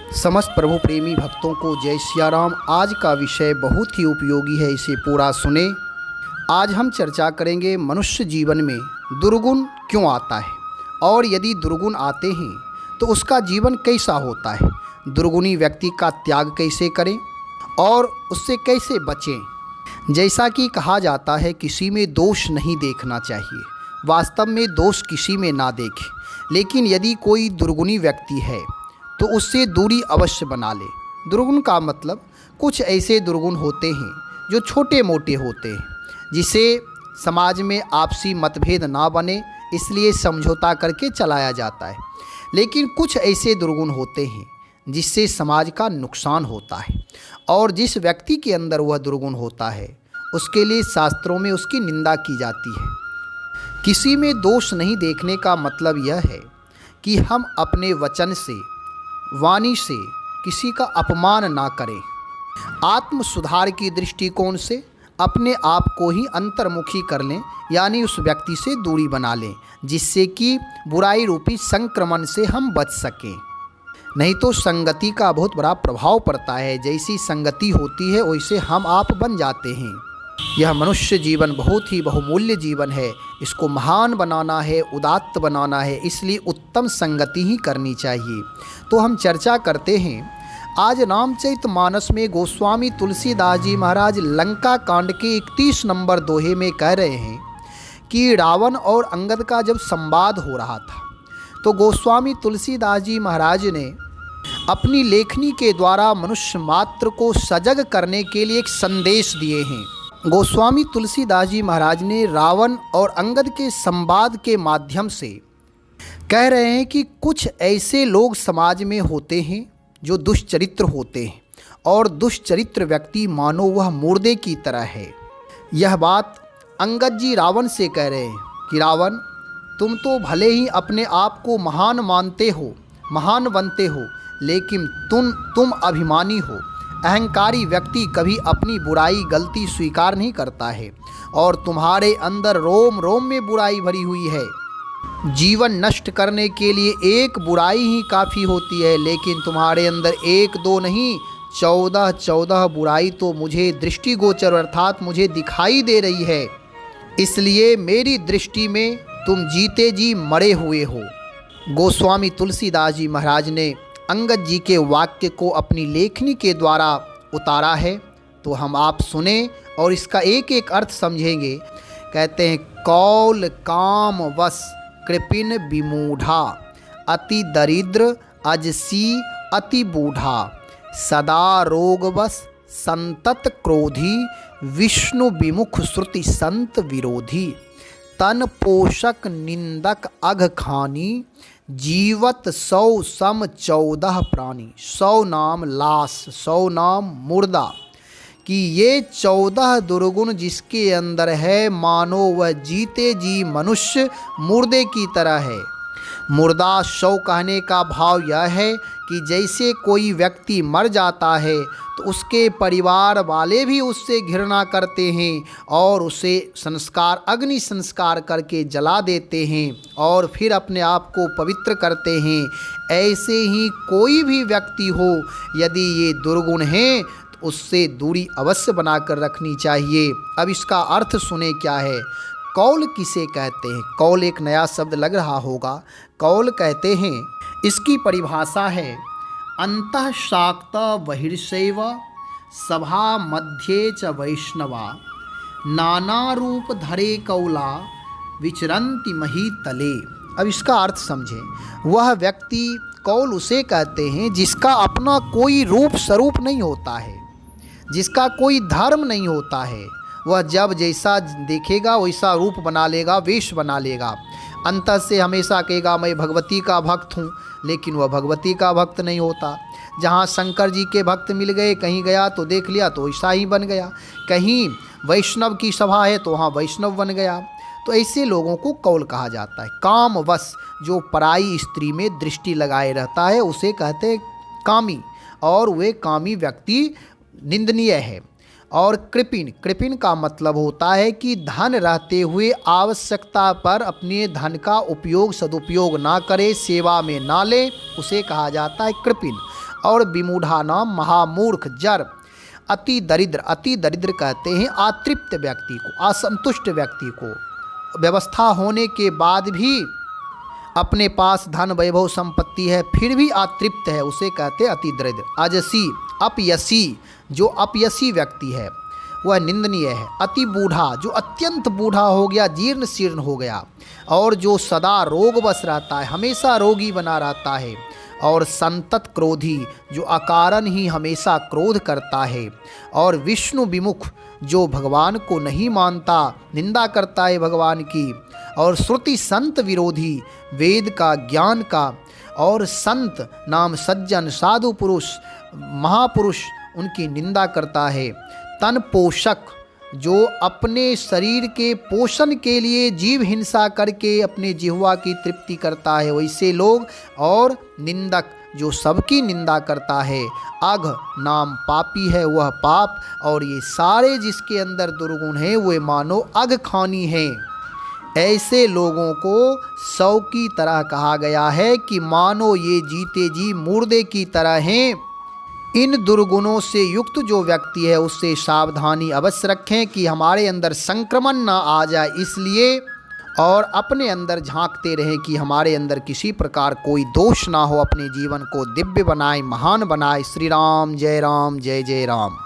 समस्त प्रभु प्रेमी भक्तों को जय सिया राम। आज का विषय बहुत ही उपयोगी है, इसे पूरा सुने। आज हम चर्चा करेंगे मनुष्य जीवन में दुर्गुण क्यों आता है और यदि दुर्गुण आते हैं तो उसका जीवन कैसा होता है, दुर्गुणी व्यक्ति का त्याग कैसे करें और उससे कैसे बचें। जैसा कि कहा जाता है किसी में दोष नहीं देखना चाहिए, वास्तव में दोष किसी में ना देखें, लेकिन यदि कोई दुर्गुणी व्यक्ति है तो उससे दूरी अवश्य बना ले। दुर्गुण का मतलब कुछ ऐसे दुर्गुण होते हैं जो छोटे मोटे होते हैं, जिसे समाज में आपसी मतभेद ना बने इसलिए समझौता करके चलाया जाता है। लेकिन कुछ ऐसे दुर्गुण होते हैं जिससे समाज का नुकसान होता है और जिस व्यक्ति के अंदर वह दुर्गुण होता है उसके लिए शास्त्रों में उसकी निंदा की जाती है। किसी में दोष नहीं देखने का मतलब यह है कि हम अपने वचन से, वाणी से किसी का अपमान ना करें। आत्म सुधार की दृष्टिकोण से अपने आप को ही अंतर्मुखी कर लें, यानी उस व्यक्ति से दूरी बना लें, जिससे कि बुराई रूपी संक्रमण से हम बच सकें। नहीं तो संगति का बहुत बड़ा प्रभाव पड़ता है, जैसी संगति होती है वैसे हम आप बन जाते हैं। यह मनुष्य जीवन बहुत ही बहुमूल्य जीवन है, इसको महान बनाना है, उदात्त बनाना है, इसलिए उत्तम संगति ही करनी चाहिए। तो हम चर्चा करते हैं आज रामचरितमानस में गोस्वामी तुलसीदास जी महाराज लंका कांड के 31 नंबर दोहे में कह रहे हैं कि रावण और अंगद का जब संवाद हो रहा था तो गोस्वामी तुलसीदास जी महाराज ने अपनी लेखनी के द्वारा मनुष्य मात्र को सजग करने के लिए एक संदेश दिए हैं। गोस्वामी तुलसीदास जी महाराज ने रावण और अंगद के संवाद के माध्यम से कह रहे हैं कि कुछ ऐसे लोग समाज में होते हैं जो दुष्चरित्र होते हैं और दुष्चरित्र व्यक्ति मानो वह मुर्दे की तरह है। यह बात अंगद जी रावण से कह रहे हैं कि रावण, तुम तो भले ही अपने आप को महान मानते हो, महान बनते हो, लेकिन तुम अभिमानी हो। अहंकारी व्यक्ति कभी अपनी बुराई गलती स्वीकार नहीं करता है और तुम्हारे अंदर रोम रोम में बुराई भरी हुई है। जीवन नष्ट करने के लिए एक बुराई ही काफ़ी होती है, लेकिन तुम्हारे अंदर एक दो नहीं 14 बुराई तो मुझे दृष्टिगोचर अर्थात मुझे दिखाई दे रही है। इसलिए मेरी दृष्टि में तुम जीते जी मरे हुए हो। गोस्वामी तुलसीदास जी महाराज ने अंगद जी के वाक्य को अपनी लेखनी के द्वारा उतारा है, तो हम आप सुने और इसका एक एक अर्थ समझेंगे। कहते हैं, कौल काम वश कृपिन विमूढ़ा, अति दरिद्र अजसी अति बूढ़ा, सदा रोगवश संतत क्रोधी, विष्णु विमुख श्रुति संत विरोधी, तन पोषक निंदक अघ खानी, जीवत 100 सम 14 प्राणी। 100 नाम लाश, 100 नाम मुर्दा, कि ये 14 दुर्गुण जिसके अंदर है मानो वह जीते जी मनुष्य मुर्दे की तरह है। मुर्दा 100 कहने का भाव यह है कि जैसे कोई व्यक्ति मर जाता है तो उसके परिवार वाले भी उससे घृणा करते हैं और उसे अग्नि संस्कार करके जला देते हैं और फिर अपने आप को पवित्र करते हैं। ऐसे ही कोई भी व्यक्ति हो, यदि ये दुर्गुण हैं तो उससे दूरी अवश्य बनाकर रखनी चाहिए। अब इसका अर्थ सुने क्या है। कौल किसे कहते हैं? कौल एक नया शब्द लग रहा होगा। कौल कहते हैं, इसकी परिभाषा है अंतः शाक्त बहिर्शैव सभा मध्ये च वैष्णवा, नाना रूप धरे कौला विचरंति मही तले। अब इसका अर्थ समझें। वह व्यक्ति, कौल उसे कहते हैं जिसका अपना कोई रूप स्वरूप नहीं होता है, जिसका कोई धर्म नहीं होता है। वह जब जैसा देखेगा वैसा रूप बना लेगा, वेश बना लेगा। अंतर से हमेशा कहेगा मैं भगवती का भक्त हूँ, लेकिन वह भगवती का भक्त नहीं होता। जहाँ शंकर जी के भक्त मिल गए, कहीं गया तो देख लिया तो वैसा ही बन गया, कहीं वैष्णव की सभा है तो वहाँ वैष्णव बन गया। तो ऐसे लोगों को कौल कहा जाता है। कामवश, जो पराई स्त्री में दृष्टि लगाए रहता है उसे कहते हैं कामी, और वे कामी व्यक्ति निंदनीय है। और कृपिन का मतलब होता है कि धन रहते हुए आवश्यकता पर अपने धन का उपयोग सदुपयोग ना करे, सेवा में ना ले, उसे कहा जाता है कृपिन। और विमूढ़ा नाम महामूर्ख जर। अति दरिद्र कहते हैं अतृप्त व्यक्ति को, असंतुष्ट व्यक्ति को। व्यवस्था होने के बाद भी अपने पास धन वैभव संपत्ति है फिर भी अतृप्त है, उसे कहते हैं अति दरिद्र। अजसी अपयसी, जो अपयसी व्यक्ति है वह निंदनीय है। अति बूढ़ा, जो अत्यंत बूढ़ा हो गया, जीर्ण शीर्ण हो गया। और जो सदा रोगवश रहता है, हमेशा रोगी बना रहता है। और संतत क्रोधी, जो अकारण ही हमेशा क्रोध करता है। और विष्णु विमुख, जो भगवान को नहीं मानता, निंदा करता है भगवान की। और श्रुति संत विरोधी, वेद का ज्ञान का और संत नाम सज्जन साधु पुरुष महापुरुष उनकी निंदा करता है। तन पोषक, जो अपने शरीर के पोषण के लिए जीव हिंसा करके अपने जिह्वा की तृप्ति करता है, वैसे लोग। और निंदक, जो सबकी निंदा करता है। अघ नाम पापी है वह पाप, और ये सारे जिसके अंदर दुर्गुण हैं वे मानो अघ खानी हैं। ऐसे लोगों को सौ की तरह कहा गया है कि मानो ये जीते जी मुर्दे की तरह हैं। इन दुर्गुणों से युक्त जो व्यक्ति है उससे सावधानी अवश्य रखें कि हमारे अंदर संक्रमण ना आ जाए, इसलिए। और अपने अंदर झांकते रहें कि हमारे अंदर किसी प्रकार कोई दोष ना हो। अपने जीवन को दिव्य बनाएं, महान बनाएं। श्री राम जय जय राम।